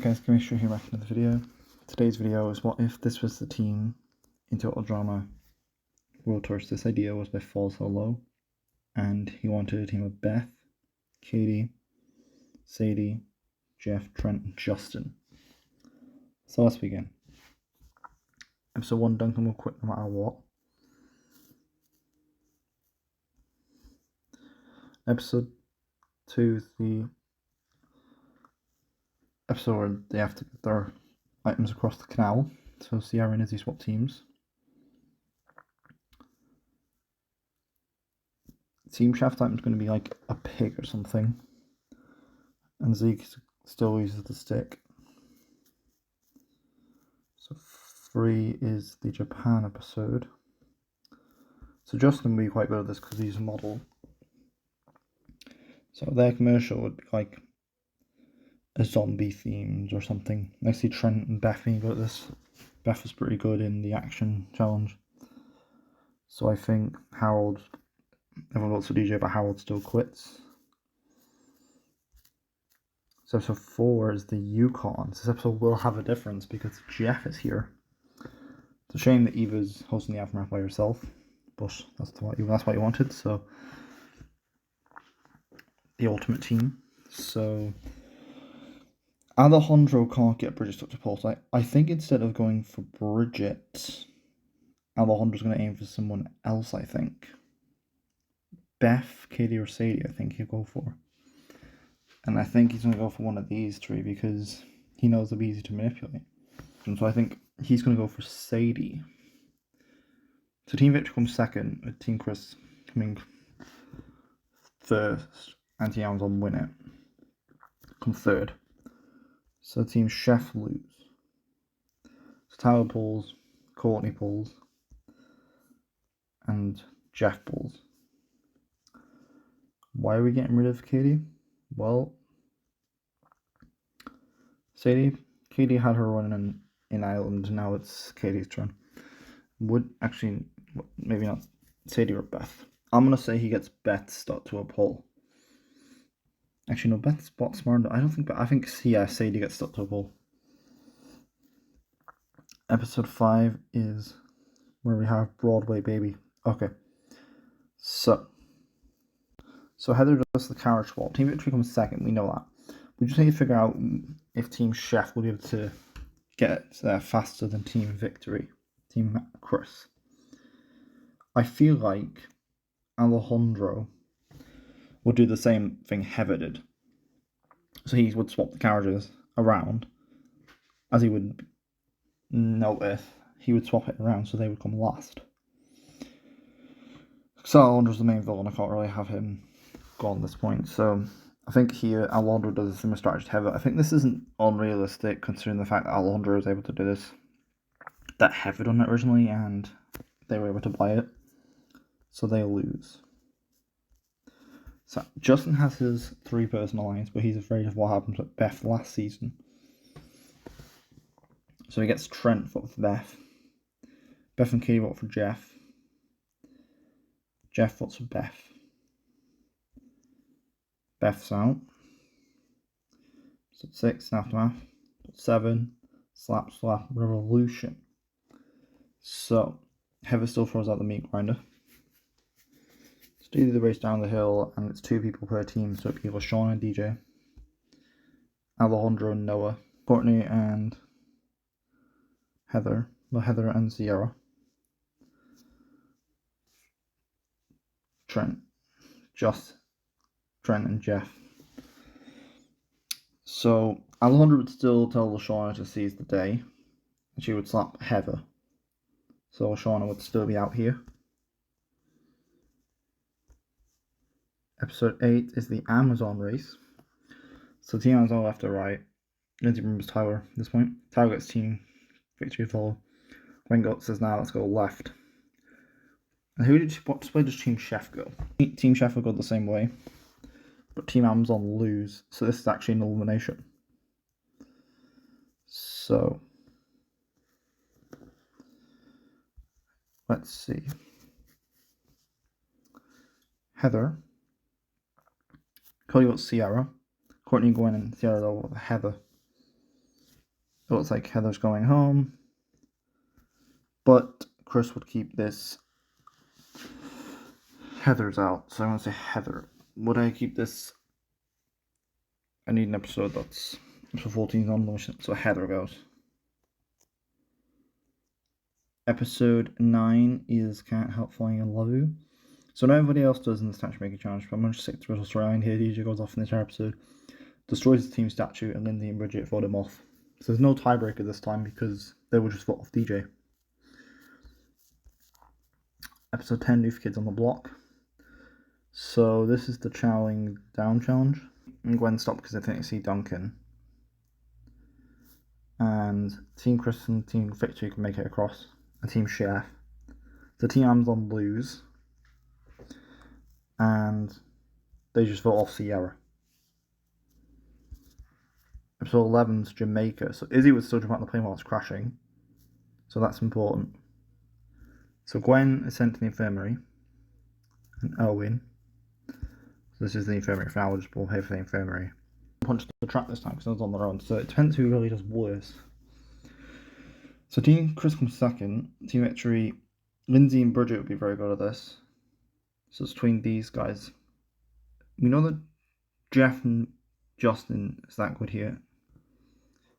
Guys, Commissioner here back into the video. Today's video is what if this was the team in Total Drama World Tours. This idea was by Fall So Low, and he wanted a team of Beth, Katie, Sadie, Jeff, Trent, and Justin. So let's begin. Episode 1, Duncan will quit no matter what. Episode 2 is the episode where they have to get their items across the canal. So Sierra and Izzy swap teams. Team Chef's item's going to be like a pig or something. And Zeke still uses the stick. So 3 is the Japan episode. So Justin will be quite good at this because he's a model. So their commercial would be like a zombie themed or something. I see Trent and Beth being good at this. Beth was pretty good in the action challenge. So I think Harold, everyone wants to DJ, but Harold still quits. So episode 4 is the Yukon. This episode will have a difference because Jeff is here. It's a shame that Eva's hosting the aftermath by herself, but that's what you wanted. So the ultimate team. So Alejandro can't get Bridget stuck to pulse. I think instead of going for Bridget, Alejandro's going to aim for someone else, I think. Beth, Katie, or Sadie, I think he'll go for. And I think he's going to go for one of these three because he knows they'll be easy to manipulate. And so I think he's going to go for Sadie. So Team Victor comes second, with Team Chris coming first, and Team Amazon win it. Come third. So Team Chef lose. So Tyler pulls, Courtney pulls, and Jeff pulls. Why are we getting rid of Katie? Well, Katie had her run in Ireland, now it's Katie's turn. Maybe not Sadie or Beth. I'm going to say he gets Beth stuck to a pole. Actually, no, Beth's spot smart. I think Sadie gets stuck to a pole. Episode 5 is where we have Broadway Baby. Okay. So Heather does the carriage swap. Team Victory comes second, we know that. We just need to figure out if Team Chef will be able to get there faster than Team Victory. Team Chris. I feel like Alejandro would do the same thing Heather did. So he would swap the carriages around. As he would notice, he would swap it around so they would come last. So Alejandro's the main villain, I can't really have him go on this point. So I think here Alejandro does a similar strategy to Heather. I think this isn't unrealistic considering the fact that Alejandro is able to do this. That Heather done it originally and they were able to buy it. So they lose. So Justin has his 3-person alliance, but he's afraid of what happened with Beth last season. So he gets Trent vote for Beth. Beth and Katie vote for Jeff. Jeff votes for Beth. Beth's out. So 6, Aftermath. 7, Slap Revolution. So Heather still throws out the meat grinder. Do the race down the hill, and it's 2 people per team, so it'd be LaShawn and DJ, Alejandro and Noah, Courtney and Heather and Sierra, Trent and Jeff. So Alejandro would still tell LaShawn to seize the day, and she would slap Heather. So LaShawn would still be out here. Episode 8 is the Amazon race. So Team Amazon left or right. Lindsay remembers Tyler at this point. Tyler gets Team Victory follow. Ringo says now let's go left. And what way does Team Chef go? Team Chef will go the same way. But Team Amazon lose. So this is actually an elimination. So let's see. Heather. Cody got Sierra. Courtney, Gwen, and Sierra over Heather. It looks like Heather's going home. But Chris would keep this. Heather's out, so I'm going to say Heather. Would I keep this? I need an episode that's episode 14 on motion, so Heather goes. Episode 9 is Can't Help Falling in Love You. So now everybody else does in the statue making challenge, but I'm going to stick to the storyline here. DJ goes off in this episode, destroys the team statue, and Lindsay and Bridget vote him off. So there's no tiebreaker this time because they will just vote off DJ. Episode 10, New Kids on the Block. So this is the chowing down challenge. And Gwen stopped because I think they see Duncan. And Team Chris and Team Victory can make it across. And Team Chef. The Team Amazon lose. And they just vote off Sierra. Episode 11 is Jamaica. So Izzy would still jump out the plane while it's crashing. So that's important. So Gwen is sent to the infirmary. And Owen. So this is the infirmary. For now, we'll just pull here for the infirmary. Punch the track this time because I was on their own. So it depends who really does worse. So Team Chris comes second. Team Victory, Lindsay and Bridget would be very good at this. So it's between these guys. We know that Jeff and Justin is that good here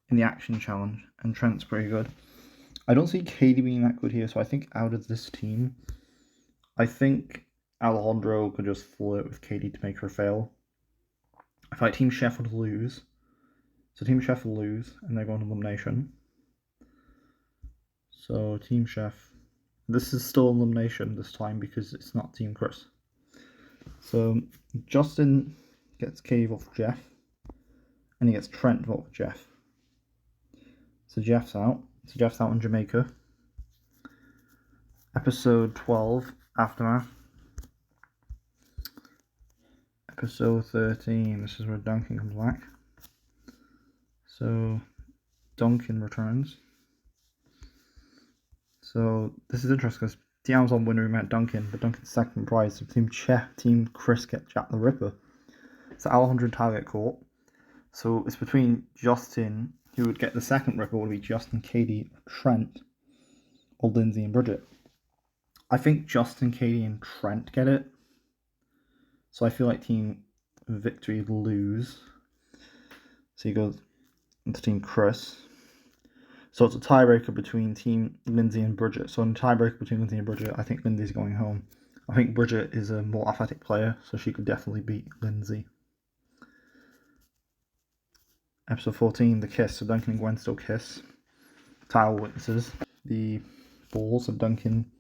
in the action challenge, and Trent's pretty good. I don't see Katie being that good here, so I think out of this team, I think Alejandro could just flirt with Katie to make her fail. I feel like Team Chef would lose. So Team Chef will lose, and they're going to elimination. So Team Chef. This is still elimination this time because it's not Team Chris. So Justin gets Katie vote for Jeff. And he gets Trent vote for Jeff. So Jeff's out. So Jeff's out in Jamaica. Episode 12, Aftermath. Episode 13, this is where Duncan comes back. So Duncan returns. So this is interesting because the Amazon winner met Duncan, but Duncan's second prize. So Team Chris get Jack the Ripper. So Alejandro and Tyler get caught. So it's between Justin, who would get the second Ripper, would be Justin, Katie, Trent, or Lindsay and Bridget. I think Justin, Katie, and Trent get it. So I feel like Team Victory lose. So he goes into Team Chris. So it's a tiebreaker between Team Lindsay and Bridget. So in a tiebreaker between Lindsay and Bridget, I think Lindsay's going home. I think Bridget is a more athletic player, so she could definitely beat Lindsay. Episode 14, The Kiss. So Duncan and Gwen still kiss. Tyler witnesses the balls of Duncan,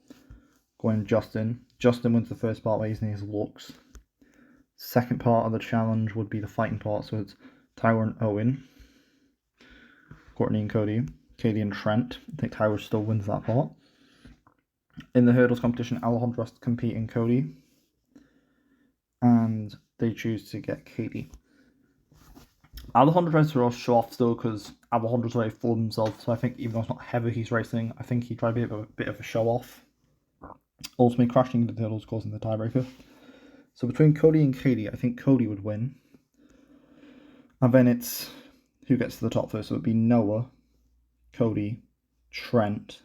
Gwen, and Justin. Justin wins the first part by using his looks. Second part of the challenge would be the fighting part. So it's Tyler and Owen, Courtney and Cody, Katie and Trent. I think Tyler still wins that part. In the hurdles competition, Alejandro has to compete in Cody. And they choose to get Katie. Alejandro tries to show off still because Alejandro's very full of himself. So I think even though it's not heavy he's racing, I think he tried to be a bit of a show off. Ultimately crashing into the hurdles, causing the tiebreaker. So between Cody and Katie, I think Cody would win. And then it's who gets to the top first. So it would be Noah, Cody, Trent,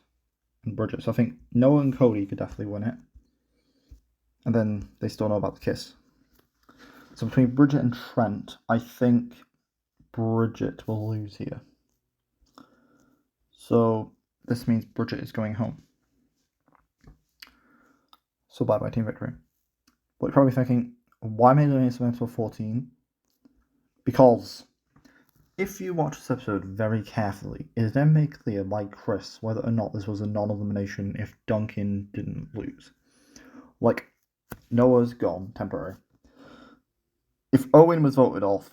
and Bridget. So I think Noah and Cody could definitely win it. And then they still know about the kiss. So between Bridget and Trent, I think Bridget will lose here. So this means Bridget is going home. So bye-bye Team Victory. But you're probably thinking, why am I doing this until 14? Because if you watch this episode very carefully, it then makes clear, like Chris, whether or not this was a non-elimination if Duncan didn't lose. Like, Noah's gone, temporary. If Owen was voted off,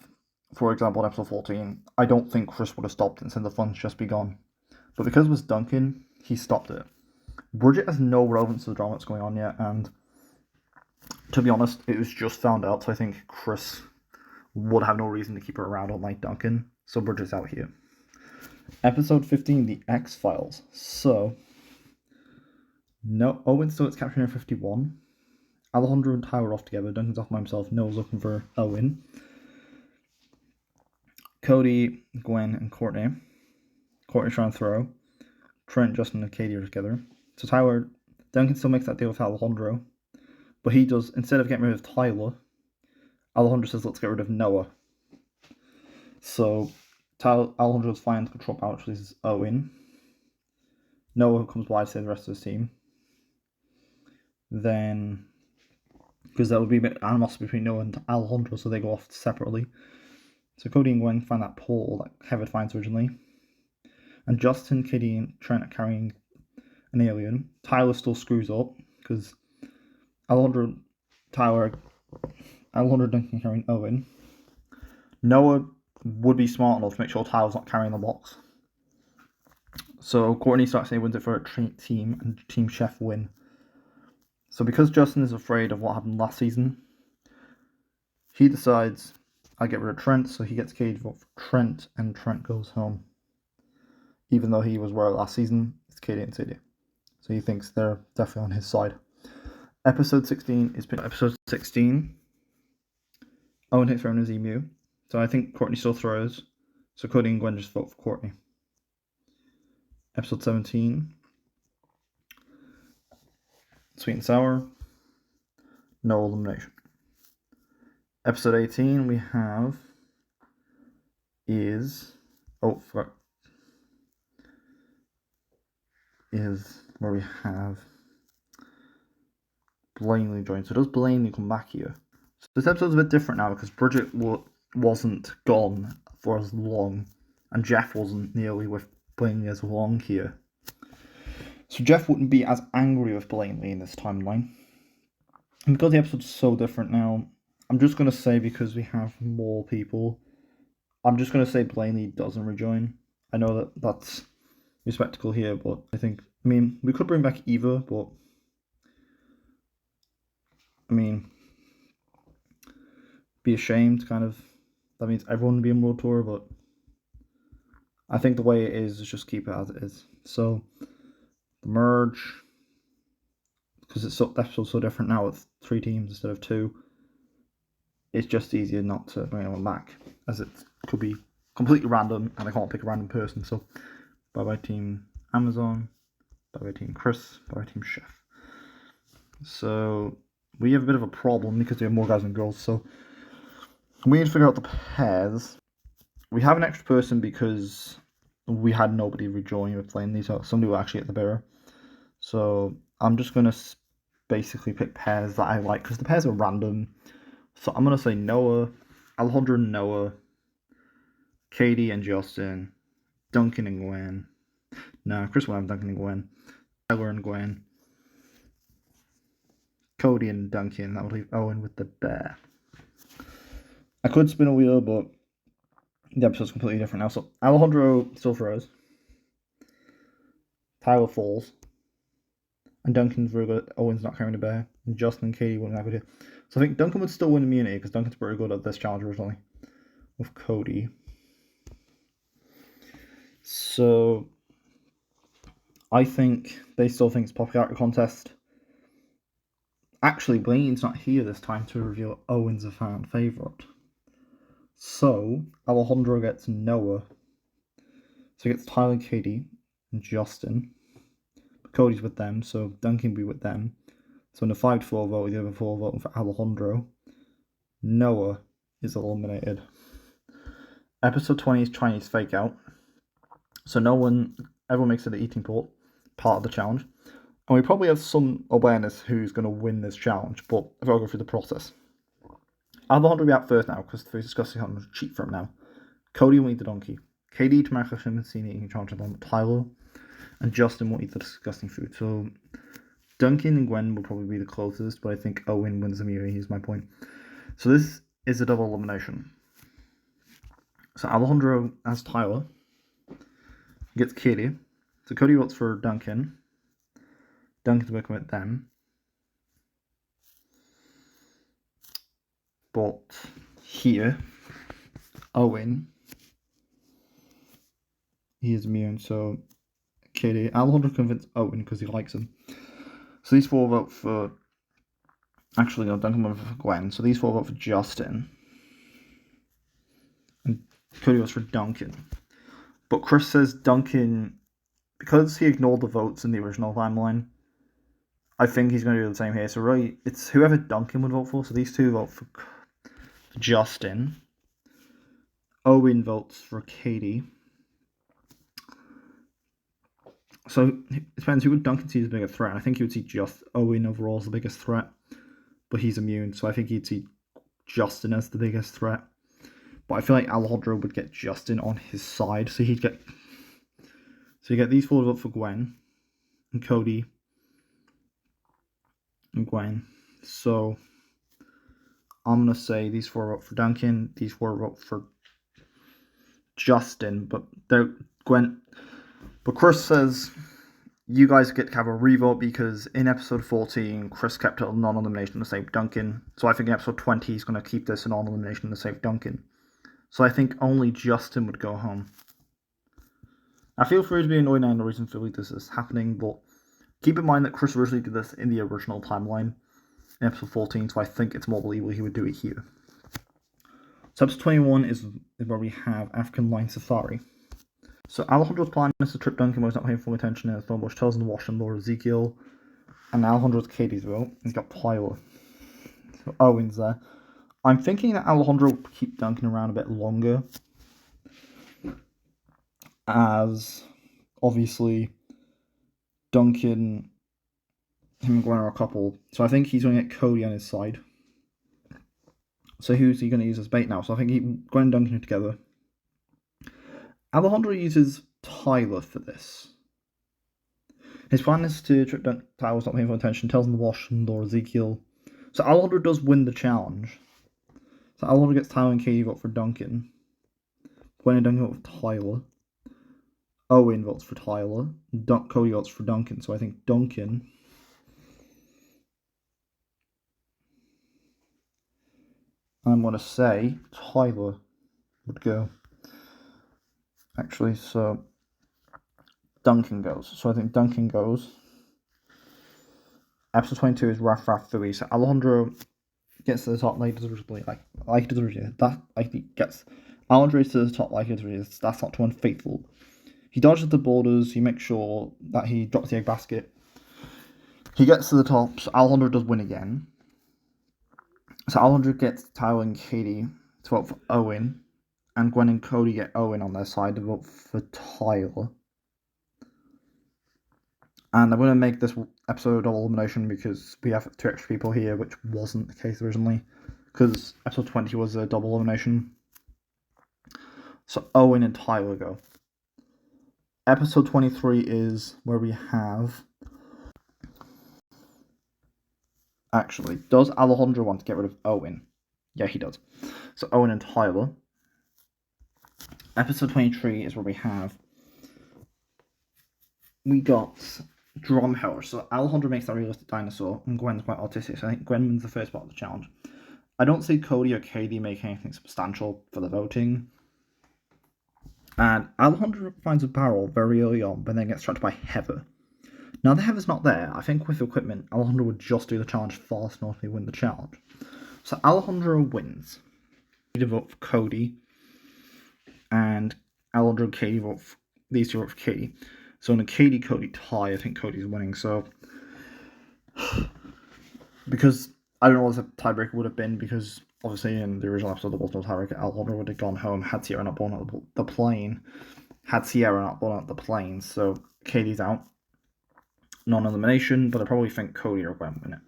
for example, in episode 14, I don't think Chris would have stopped it and said the fun's just be gone. But because it was Duncan, he stopped it. Bridget has no relevance to the drama that's going on yet, and to be honest, it was just found out, so I think Chris would have no reason to keep her around unlike Duncan, so Bridget's out here. Episode 15, The X-Files. So, no, Owen still gets captured in 51. Alejandro and Tyler are off together. Duncan's off by himself. Noah's looking for Owen. Cody, Gwen, and Courtney. Courtney's trying to throw. Trent, Justin, and Katie are together. So Duncan still makes that deal with Alejandro. But he does, instead of getting rid of Tyler, Alejandro says, let's get rid of Noah. So Alejandro's fine to control out, which is Owen. Noah comes by to save the rest of his team. Then, because there will be a bit of animosity between Noah and Alejandro, so they go off separately. So Cody and Gwen find that portal that Kevin finds originally. And Justin, Katie, and Trent are carrying an alien. Tyler still screws up, because Alejandro, Duncan carrying Owen. Noah would be smart enough to make sure Tyler's not carrying the box. So Courtney starts saying wins it for a team, and Team Chef win. So because Justin is afraid of what happened last season, he decides, I get rid of Trent, so he gets Katie to vote for Trent, and Trent goes home. Even though he was worried last season, it's Katie and Sadie. So he thinks they're definitely on his side. Episode 16 is episode 16. Owen hits around his emu. So I think Courtney still throws. So Cody and Gwen just vote for Courtney. Episode 17. Sweet and sour. No elimination. Episode 18 we have is where we have Blaney join. So does Blaney come back here? So this episode's a bit different now because Bridget wasn't gone for as long, and Jeff wasn't nearly with Blaney as long here. So Jeff wouldn't be as angry with Blaney in this timeline. And because the episode's so different now, I'm just going to say, because we have more people, I'm just going to say Blaney doesn't rejoin. I know that that's respectable here, but I mean, we could bring back Eva, but I mean, be ashamed, kind of. That means everyone would be in World Tour, but I think the way it is just keep it as it is. So, the merge, because the episode's so different now with 3 teams instead of 2, it's just easier not to bring anyone back, as it could be completely random, and I can't pick a random person. So, bye-bye Team Amazon, bye-bye Team Chris, bye-bye Team Chef. So, we have a bit of a problem because we have more guys than girls, so we need to figure out the pairs. We have an extra person because we had nobody rejoin with playing these, so somebody will actually get the bearer. So I'm just going to basically pick pairs that I like, because the pairs are random. So I'm going to say Noah, Alejandro and Noah, Katie and Justin, Duncan and Gwen. No, Chris will have Duncan and Gwen. Tyler and Gwen. Cody and Duncan. That would leave Owen with the bear. I could spin a wheel, but the episode's completely different now. So Alejandro still throws. Tyler falls. And Duncan's very good. Owen's not carrying a bear. And Justin and Katie wouldn't have it here. So I think Duncan would still win immunity, because Duncan's pretty good at this challenge originally. With Cody. So I think they still think it's popularity contest. Actually, Blaine's not here this time to reveal Owen's a fan favourite. So Alejandro gets Noah. So he gets Tyler, Katie, and Justin. Cody's with them, so Duncan will be with them. So in the 5-4 vote, the other 4 voting for Alejandro, Noah is eliminated. Episode 20 is Chinese Fake Out. So everyone makes it an eating part of the challenge. And we probably have some awareness who's going to win this challenge, but I've got to go through the process. Alejandro will be out first now, because we're discussing how to cheat for him now. Cody will eat the donkey. Katie to Marcus and Cena eating challenge along with Tyler. And Justin will eat the disgusting food. So Duncan and Gwen will probably be the closest, but I think Owen wins immunity, is my point. So this is a double elimination. So Alejandro has Tyler. He gets Katie. So Cody votes for Duncan. Duncan's working with them. But here, Owen, he is immune, so Katie. Alejandro convinced Owen because he likes him. So these 4 vote for... Actually, no, Duncan votes for Gwen. So these 4 vote for Justin. And Cody votes for Duncan. But Chris says Duncan, because he ignored the votes in the original timeline, I think he's going to do the same here. So really, it's whoever Duncan would vote for. So these two vote for Justin. Owen votes for Katie. So it depends who would Duncan see as the biggest threat. I think he would see just Owen overall as the biggest threat, but he's immune, so I think he'd see Justin as the biggest threat. But I feel like Alejandro would get Justin on his side, so you get these four vote for Gwen and Cody and Gwen. So I'm gonna say these four vote for Duncan, these four vote for Justin, but Gwen. But Chris says you guys get to have a revote because in episode 14, Chris kept it a non-elimination to save Duncan. So I think in episode 20, he's going to keep this a non-elimination to save Duncan. So I think only Justin would go home. I feel free to be annoyed now, no reason for this is happening, but keep in mind that Chris originally did this in the original timeline in episode 14, so I think it's more believable he would do it here. So episode 21 is where we have African Lion Safari. So Alejandro's plan is to trip Duncan, but he's not paying full attention in a thorn bush, tells him to wash and Lord Ezekiel. And Alejandro's Katie's vote. He's got Tyler. So Owen's there. I'm thinking that Alejandro will keep Duncan around a bit longer, as obviously Duncan, him and Gwen are a couple. So I think he's going to get Cody on his side. So who's he going to use as bait now? So I think Gwen and Duncan are together. Alejandro uses Tyler for this. His plan is to trip Duncan. Tyler's not paying full attention, tells him to wash and Lord Ezekiel. So Alejandro does win the challenge. So Alejandro gets Tyler and Katie vote for Duncan. Gwen and Duncan vote for Tyler. Owen votes for Tyler. Cody votes for Duncan. So I think Duncan. I'm going to say Tyler would go. Actually, so Duncan goes. So I think Duncan goes. Episode 22 is Raff 3. So Alejandro gets to the top like he does originally. Like he does originally. Alejandro to the top like he does originally. That's not too unfaithful. He dodges the borders. He makes sure that he drops the egg basket. He gets to the top. So Alejandro does win again. So Alejandro gets Tyler and Katie to vote for Owen. And Gwen and Cody get Owen on their side to vote for Tyler. And I'm going to make this episode a double elimination because we have 2 extra people here, which wasn't the case originally. Because episode 20 was a double elimination. So Owen and Tyler go. Episode 23 is where we have... Actually, does Alejandro want to get rid of Owen? Yeah, he does. So Owen and Tyler. Episode 23 is where we got Drumheller. So Alejandro makes that realistic dinosaur, and Gwen's quite autistic. So I think Gwen wins the first part of the challenge. I don't see Cody or Katie make anything substantial for the voting. And Alejandro finds a barrel very early on, but then gets trapped by Heather. Now the Heather's not there. I think with equipment, Alejandro would just do the challenge fast enough to win the challenge. So Alejandro wins. He vote for Cody. And Alejandro and Katie vote for, these two vote for Katie. So in a Katie-Cody tie, I think Cody's winning. So, because I don't know what the tiebreaker would have been, because obviously in the original episode there was no tiebreaker. Alejandro would have gone home had Sierra not blown out the plane. So Katie's out. Non-elimination, but I probably think Cody or Gwen win it.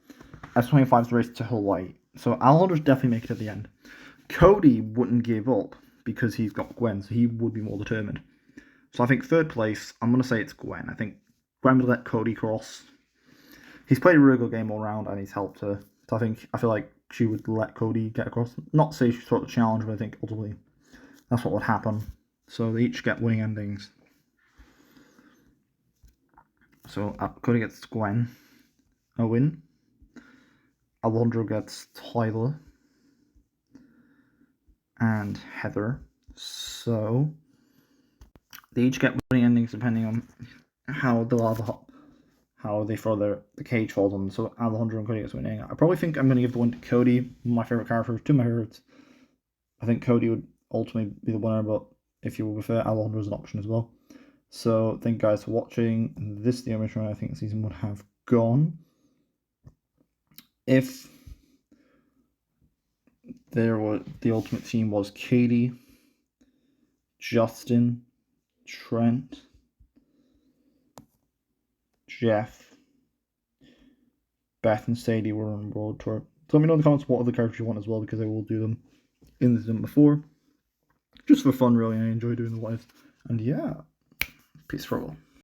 S25 is race to Hawaii. So Alejandro's definitely make it at the end. Cody wouldn't give up because he's got Gwen, so he would be more determined. So I think third place, I'm going to say it's Gwen. I think Gwen would let Cody cross. He's played a really good game all round and he's helped her. So I feel like she would let Cody get across. Not say she sort of challenge, but I think ultimately that's what would happen. So they each get winning endings. So Cody gets Gwen. Owen. Alejandro gets Tyler. And Heather. So they each get winning endings depending on how they throw the cage falls on. So Alejandro and Cody gets winning. I probably think I'm going to give the win to Cody. My favorite character, two of my favorites. I think Cody would ultimately be the winner, but if you will prefer. Alejandro is an option as well. So thank you guys for watching. This is the only show I think season would have gone. If the ultimate team was Katie, Justin, Trent, Jeff, Beth and Sadie were on World Tour. So let me know in the comments what other characters you want as well, because I will do them in the season before. Just for fun, really. I enjoy doing the lives. And yeah, peace for all.